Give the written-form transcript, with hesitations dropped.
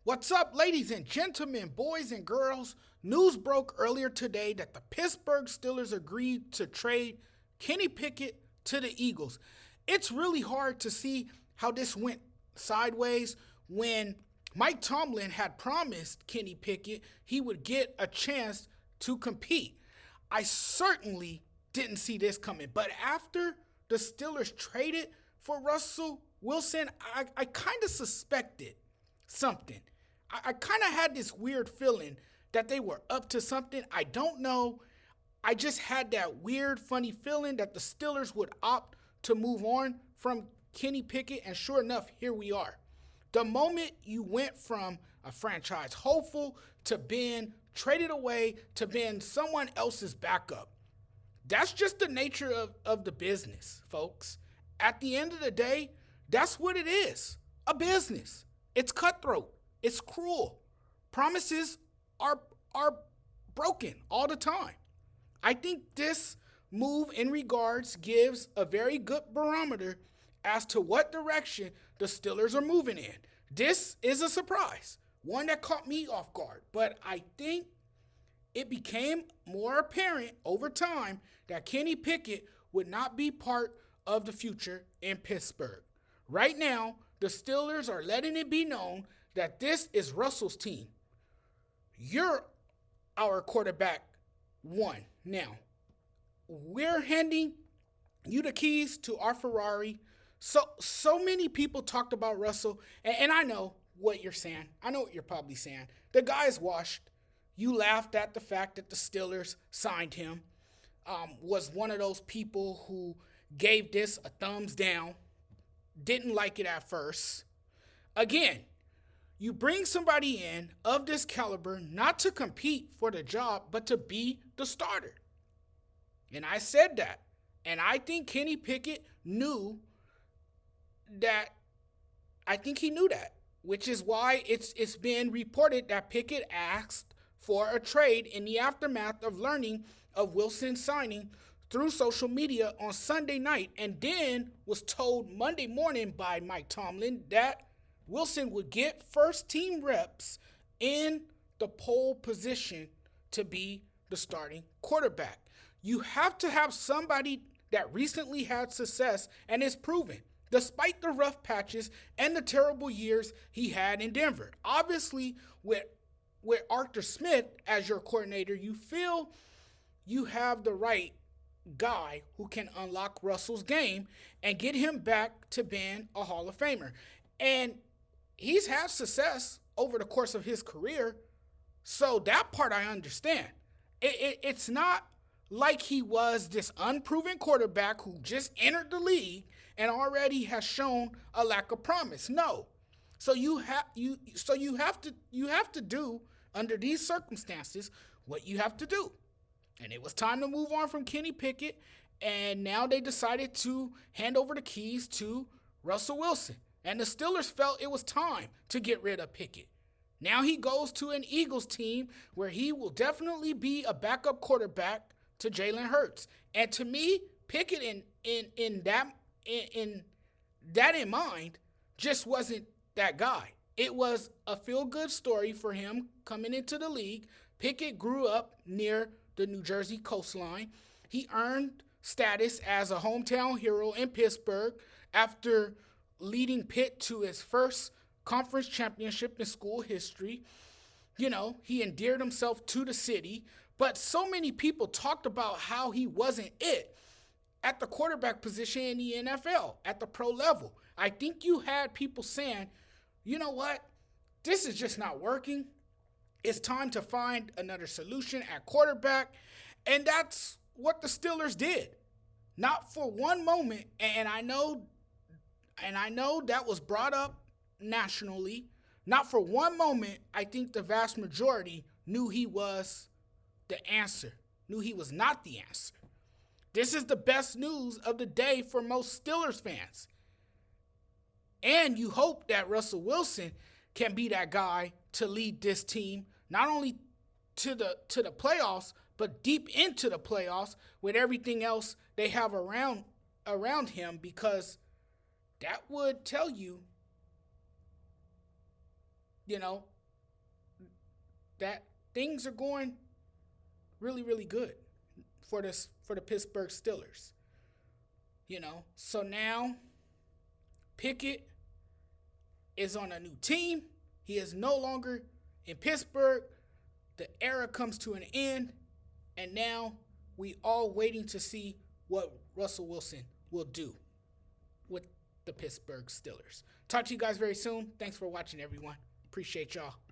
What's up, ladies and gentlemen, boys and girls? News broke earlier today that the Pittsburgh Steelers agreed to trade Kenny Pickett to the Eagles. It's really hard to see how this went sideways when Mike Tomlin had promised Kenny Pickett he would get a chance to compete. I certainly didn't see this coming, but after the Steelers traded for Russell Wilson, I kind of suspected something. I kind of had this weird feeling that they were up to something. I don't know. I just had that weird, funny feeling that the Steelers would opt to move on from Kenny Pickett, and sure enough, here we are. The moment you went from a franchise hopeful to being traded away to being someone else's backup, that's just the nature of the business, folks. At the end of the day, that's what it is, a business. It's cutthroat. It's cruel. Promises are broken all the time. I think this move in regards gives a very good barometer as to what direction the Steelers are moving in. This is a surprise, one that caught me off guard, but I think it became more apparent over time that Kenny Pickett would not be part of the future in Pittsburgh. Right now, the Steelers are letting it be known that this is Russell's team. You're our quarterback one. Now, we're handing you the keys to our Ferrari. So many people talked about Russell, and I know what you're saying. I know what you're probably saying. The guy's washed. You laughed at the fact that the Steelers signed him. Was one of those people who gave this a thumbs down. Didn't like it at first. Again, you bring somebody in of this caliber not to compete for the job, but to be the starter. And I said that. And I think Kenny Pickett knew that. I think he knew that, which is why it's been reported that Pickett asked for a trade in the aftermath of learning of Wilson's signing through social media on Sunday night, and then was told Monday morning by Mike Tomlin that Wilson would get first team reps in the pole position to be the starting quarterback. You have to have somebody that recently had success and is proven, despite the rough patches and the terrible years he had in Denver. Obviously, with Arthur Smith as your coordinator, you feel you have the right guy who can unlock Russell's game and get him back to being a Hall of Famer. And he's had success over the course of his career, so that part I understand. It's not like he was this unproven quarterback who just entered the league and already has shown a lack of promise. No. So you have to do under these circumstances what you have to do. And it was time to move on from Kenny Pickett, and now they decided to hand over the keys to Russell Wilson. And the Steelers felt it was time to get rid of Pickett. Now he goes to an Eagles team where he will definitely be a backup quarterback to Jalen Hurts. And to me, Pickett in that in mind just wasn't that guy. It was a feel-good story for him coming into the league. Pickett grew up near the New Jersey coastline. He earned status as a hometown hero in Pittsburgh after leading Pitt to his first conference championship in school history. You know, he endeared himself to the city, but so many people talked about how he wasn't it at the quarterback position in the NFL, at the pro level. I think you had people saying, you know what, this is just not working. It's time to find another solution at quarterback, and that's what the Steelers did. Not for one moment, and I know that was brought up nationally. Not for one moment, I think the vast majority knew he was the answer, knew he was not the answer. This is the best news of the day for most Steelers fans. And you hope that Russell Wilson can be that guy to lead this team, not only to the playoffs, but deep into the playoffs with everything else they have around him, because that would tell you, that things are going really, really good for the Pittsburgh Steelers. So now Pickett is on a new team. He is no longer in Pittsburgh. The era comes to an end, and now we all waiting to see what Russell Wilson will do with the Pittsburgh Steelers. Talk to you guys very soon. Thanks for watching, everyone. Appreciate y'all.